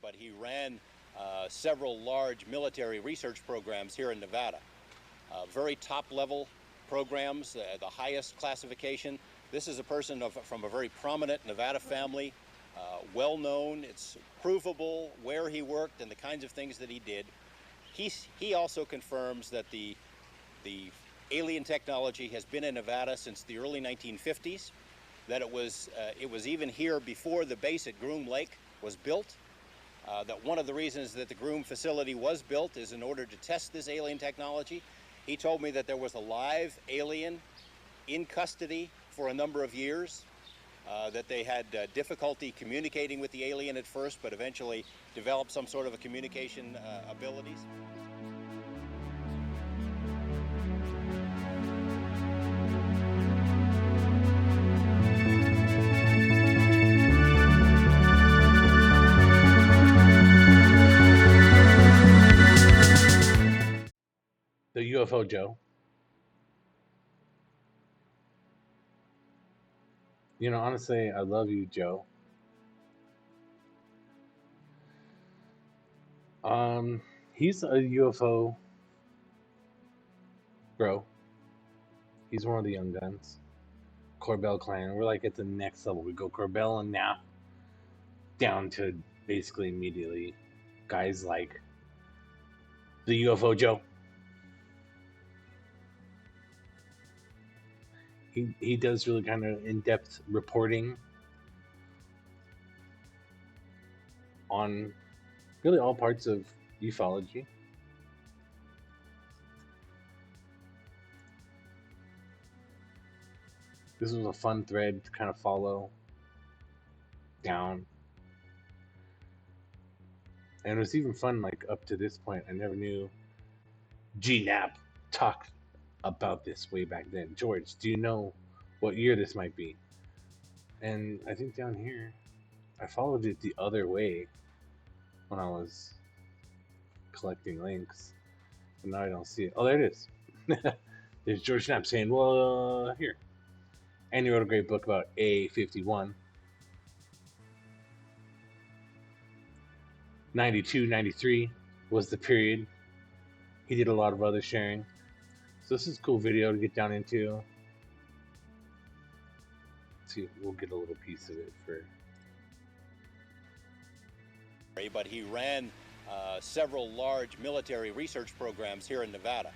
But he ran several large military research programs here in Nevada. Very top-level programs, the highest classification. This is a person from a very prominent Nevada family, well-known. It's provable where he worked and the kinds of things that he did. He also confirms that the alien technology has been in Nevada since the early 1950s, that it was even here before the base at Groom Lake was built, that one of the reasons that the Groom facility was built is in order to test this alien technology. He told me that there was a live alien in custody for a number of years, that they had difficulty communicating with the alien at first, but eventually developed some sort of a communication abilities. The UFO Joe. You know, honestly, I love you, Joe. He's a UFO bro. He's one of the young guns. Corbell clan. We're like at the next level. We go Corbell and Knapp down to basically immediately guys like the UFO Joe. He does really kind of in-depth reporting on really all parts of ufology. This was a fun thread to kind of follow down. And it was even fun, like, up to this point. I never knew G. Knapp talked about this way back then. George, do you know what year this might be? And I think down here, I followed it the other way when I was collecting links. But now I don't see it. Oh, there it is. There's George Knapp saying, well, here. And he wrote a great book about A51. 92, 93 was the period. He did a lot of other sharing. So this is a cool video to get down into. Let's see, we'll get a little piece of it for... But he ran several large military research programs here in Nevada.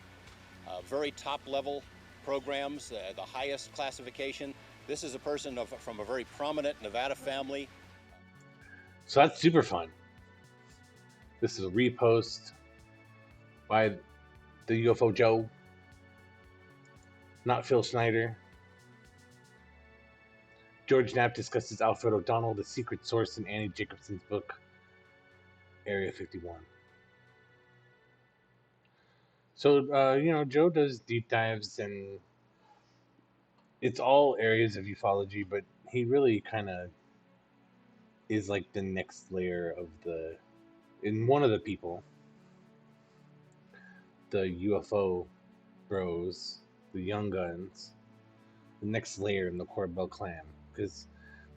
Very top-level programs, the highest classification. This is a person from a very prominent Nevada family. So that's super fun. This is a repost by the UFO Joe, not Phil Schneider. George Knapp discusses Alfred O'Donnell, the secret source in Annie Jacobson's book, Area 51. So, Joe does deep dives, and it's all areas of ufology, but he really kind of is like the next layer of in one of the people, the UFO bros, the young guns, the next layer in the Corbell clan. Because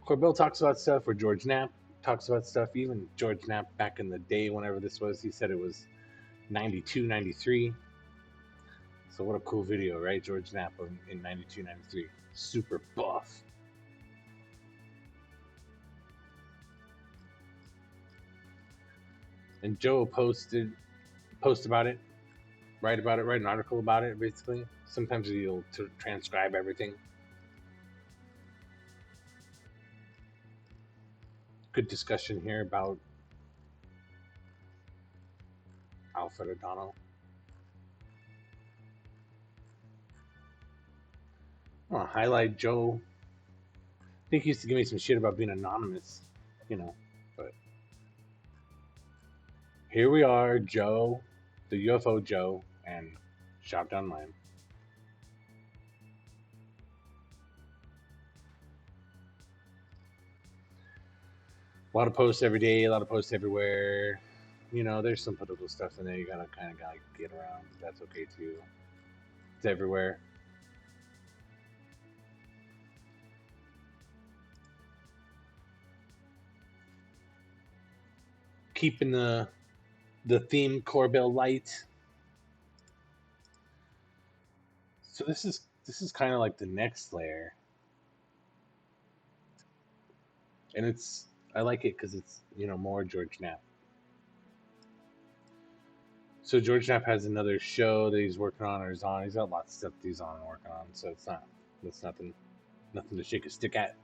Corbell talks about stuff where George Knapp talks about stuff. Even George Knapp back in the day, whenever this was, he said it was 92, 93. So what a cool video, right? George Knapp in 92, 93. Super buff. And Joe post about it, write an article about it, basically. Sometimes he'll transcribe everything. Good discussion here about Alfred O'Donnell. I want to highlight Joe. I think he used to give me some shit about being anonymous, but here we are, Joe, the UFO Joe, and Shopped Online. A lot of posts every day, a lot of posts everywhere. There's some political stuff in there you gotta get around. That's okay too. It's everywhere. keeping the theme Corbell light. So this is kind of like the next layer, and I like it because it's more George Knapp. So George Knapp has another show that he's working on or is on. He's got lots of stuff that he's on and working on, so that's nothing to shake a stick at.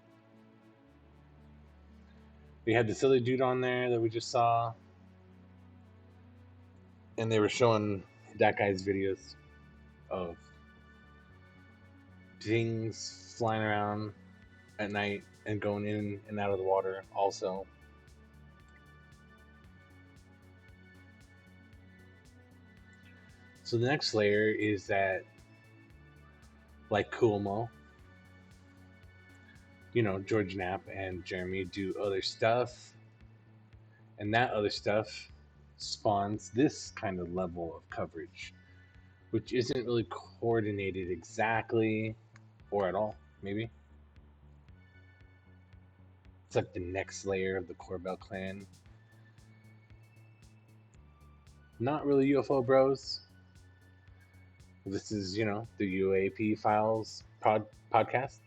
We had this other dude on there that we just saw, and they were showing that guy's videos of things flying around at night and going in and out of the water also. So the next layer is that, like Kuomo, George Knapp and Jeremy do other stuff, and that other stuff spawns this kind of level of coverage, which isn't really coordinated exactly or at all, maybe. It's like the next layer of the Corbell clan. Not really UFO bros. This is, the UAP Files podcast.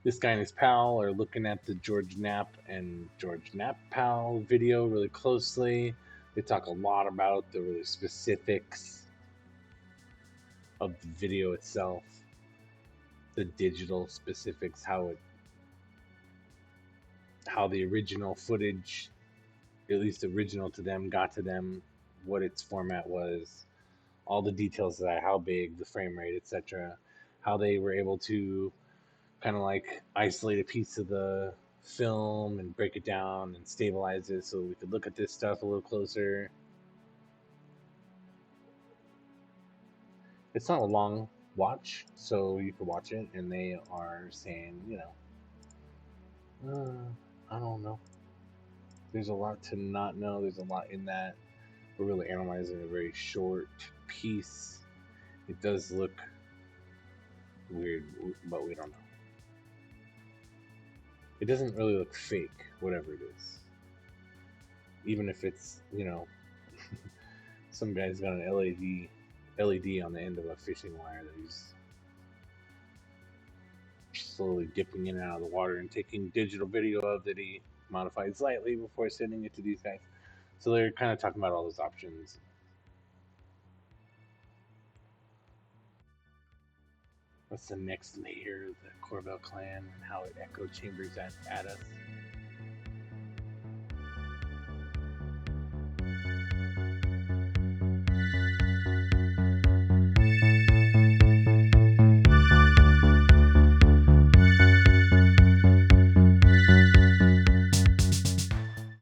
This guy and his pal are looking at the George Knapp and George Knapp pal video really closely. They talk a lot about the really specifics of the video itself, the digital specifics, how the original footage, at least original to them, got to them, what its format was, all the details of that, how big, the frame rate, etc., how they were able to kind of like isolate a piece of the film and break it down and stabilize it so we could look at this stuff a little closer. It's not a long watch, so you can watch it, and they are saying, I don't know. There's a lot to not know. There's a lot in that. We're really analyzing a very short piece. It does look weird, but we don't know. It doesn't really look fake, whatever it is. Even if it's, some guy's got an LED on the end of a fishing wire that he's slowly dipping in and out of the water and taking digital video of that he modified slightly before sending it to these guys. So they're kind of talking about all those options. What's the next layer of the Corbell clan and how it echo chambers at us?